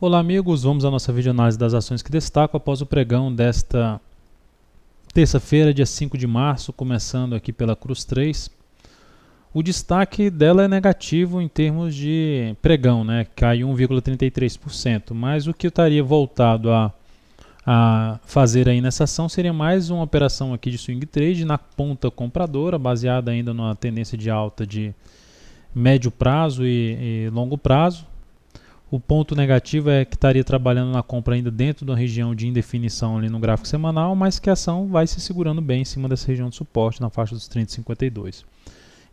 Olá amigos, vamos à nossa videoanálise das ações que destaco após o pregão desta terça-feira, dia 5 de março, começando aqui pela Cruz 3. O destaque dela é negativo em termos de pregão, né? Caiu 1,33%, mas o que eu estaria voltado a fazer aí nessa ação seria mais uma operação aqui de swing trade na ponta compradora, baseada ainda numa tendência de alta de médio prazo e longo prazo. O ponto negativo é que estaria trabalhando na compra ainda dentro da região de indefinição ali no gráfico semanal, mas que a ação vai se segurando bem em cima dessa região de suporte na faixa dos 30,52.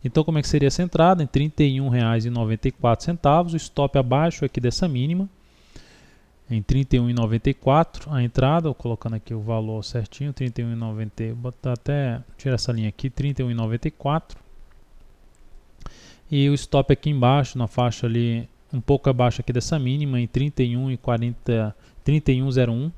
Então como é que seria essa entrada? Em R$ 31,94, o stop abaixo aqui dessa mínima, em R$ 31,94 a entrada, colocando aqui o valor certinho, R$ 31,90, vou até tirar essa linha aqui, R$ 31,94. E o stop aqui embaixo, na faixa ali um pouco abaixo aqui dessa mínima, em 31,01.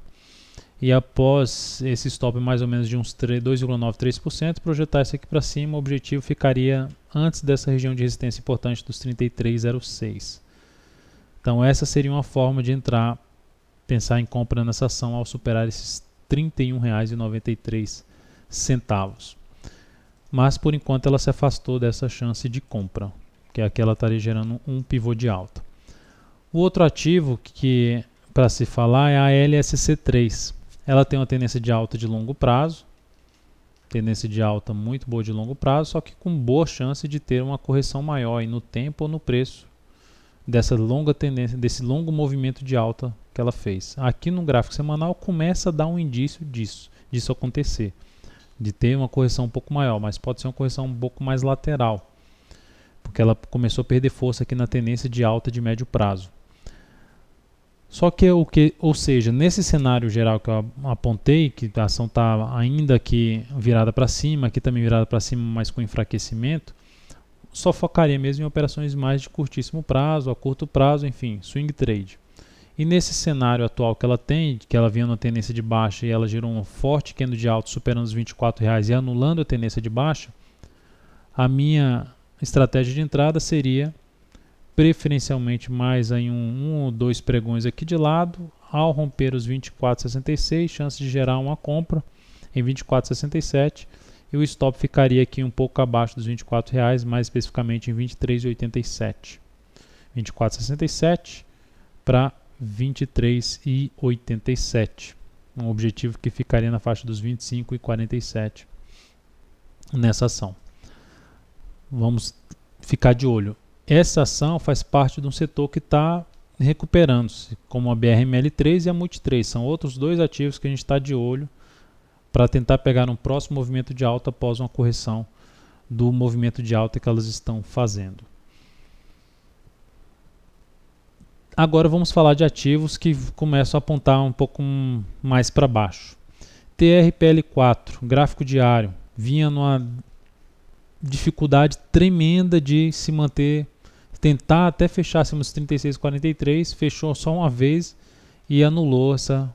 E após esse stop mais ou menos de uns 2,93%, projetar isso aqui para cima, o objetivo ficaria antes dessa região de resistência importante dos 33,06. Então essa seria uma forma de entrar, pensar em compra nessa ação ao superar esses R$ 31,93. Mas por enquanto ela se afastou dessa chance de compra, que é que ela estaria gerando um pivô de alta. O outro ativo que para se falar é a LSC3. Ela tem uma tendência de alta de longo prazo, tendência de alta muito boa de longo prazo, só que com boa chance de ter uma correção maior no tempo ou no preço dessa longa tendência, desse longo movimento de alta que ela fez. Aqui no gráfico semanal começa a dar um indício disso acontecer, de ter uma correção um pouco maior, mas pode ser uma correção um pouco mais lateral, porque ela começou a perder força aqui na tendência de alta de médio prazo. Só que ou seja, nesse cenário geral que eu apontei, que a ação está ainda aqui virada para cima, aqui também virada para cima, mas com enfraquecimento, só focaria mesmo em operações mais de curtíssimo prazo, a curto prazo, enfim, swing trade. E nesse cenário atual que ela tem, que ela vinha numa tendência de baixa e ela gerou um forte candle de alta superando os R$ 24,00 e anulando a tendência de baixa, a minha estratégia de entrada seria preferencialmente mais em um ou dois pregões aqui de lado, ao romper os 24,66, chance de gerar uma compra em 24,67 e o stop ficaria aqui um pouco abaixo dos R$ 24,00, mais especificamente em 23,87. 24,67 para 23,87. Um objetivo que ficaria na faixa dos 25,47 nessa ação. Vamos ficar de olho. Essa ação faz parte de um setor que está recuperando-se, como a BRML3 e a Multi3. São outros dois ativos que a gente está de olho para tentar pegar um próximo movimento de alta após uma correção do movimento de alta que elas estão fazendo. Agora vamos falar de ativos que começam a apontar um pouco mais para baixo. TRPL4, gráfico diário, vinha numa dificuldade tremenda de se manter, tentar até fechar acima dos 36,43, fechou só uma vez e anulou essa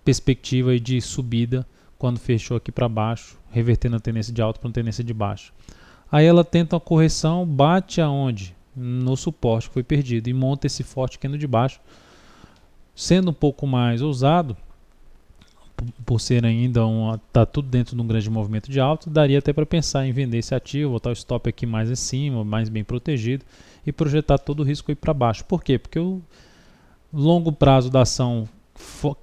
perspectiva aí de subida quando fechou aqui para baixo, revertendo a tendência de alta para uma tendência de baixa. Aí ela tenta uma correção, bate aonde? No suporte que foi perdido e monta esse forte candle de baixo, sendo um pouco mais ousado, por ser ainda tá tudo dentro de um grande movimento de alta, daria até para pensar em vender esse ativo, botar o stop aqui mais em cima, mais bem protegido e projetar todo o risco aí para baixo. Por quê? Porque o longo prazo da ação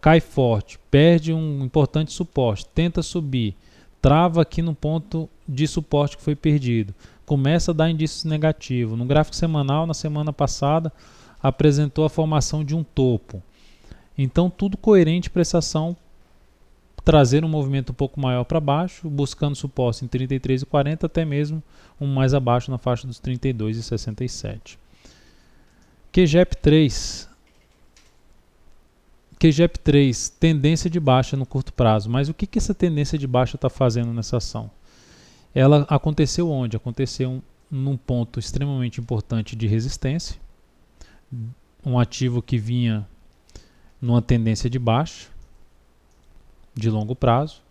cai forte, perde um importante suporte, tenta subir, trava aqui no ponto de suporte que foi perdido, começa a dar indícios negativos. No gráfico semanal, na semana passada, apresentou a formação de um topo. Então tudo coerente para essa ação trazer um movimento um pouco maior para baixo, buscando suporte em 33,40 até mesmo um mais abaixo na faixa dos 32,67. QGEP3, tendência de baixa no curto prazo. Mas o que essa tendência de baixa está fazendo nessa ação? Ela aconteceu onde? Aconteceu num ponto extremamente importante de resistência, um ativo que vinha numa tendência de baixa, de longo prazo,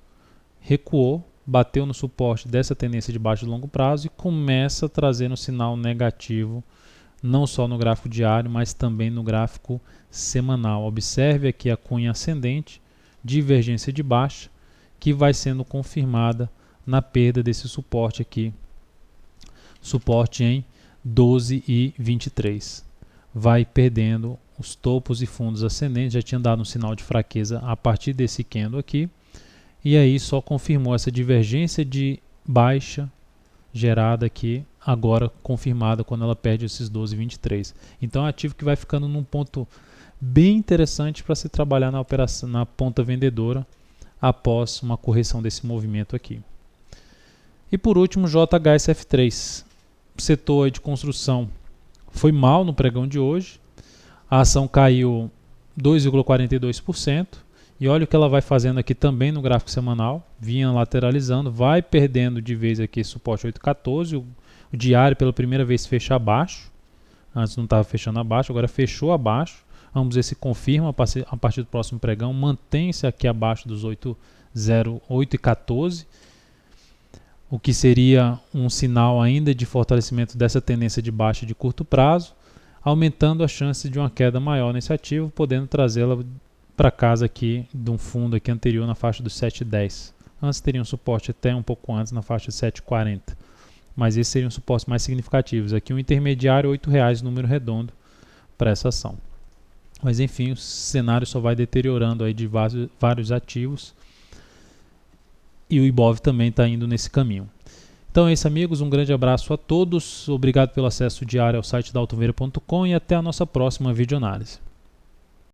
recuou, bateu no suporte dessa tendência de baixa de longo prazo e começa a trazer um sinal negativo não só no gráfico diário, mas também no gráfico semanal. Observe aqui a cunha ascendente, divergência de baixa, que vai sendo confirmada na perda desse suporte aqui, suporte em 12,23. Vai perdendo os topos e fundos ascendentes, já tinha dado um sinal de fraqueza a partir desse candle aqui, e aí só confirmou essa divergência de baixa gerada aqui, agora confirmada quando ela perde esses 12,23. Então é um ativo que vai ficando num ponto bem interessante para se trabalhar na operação, na ponta vendedora, após uma correção desse movimento aqui. E por último, JHSF3. O setor de construção foi mal no pregão de hoje. A ação caiu 2,42%. E olha o que ela vai fazendo aqui também no gráfico semanal. Vinha lateralizando, vai perdendo de vez aqui suporte 8,14. O diário pela primeira vez fecha abaixo. Antes não estava fechando abaixo, agora fechou abaixo. Vamos ver se confirma a partir do próximo pregão. Mantém-se aqui abaixo dos 8,14. O que seria um sinal ainda de fortalecimento dessa tendência de baixa de curto prazo, aumentando a chance de uma queda maior nesse ativo, podendo trazê-la para casa aqui de um fundo aqui anterior na faixa dos 7,10. Antes teria um suporte até um pouco antes na faixa de 7,40. Mas esses seriam suportes mais significativos. Aqui um intermediário, R$ 8,00, número redondo, para essa ação. Mas enfim, o cenário só vai deteriorando aí de vários ativos. E o Ibov também está indo nesse caminho. Então é isso, amigos. Um grande abraço a todos. Obrigado pelo acesso diário ao site da Altoveira.com e até a nossa próxima videoanálise.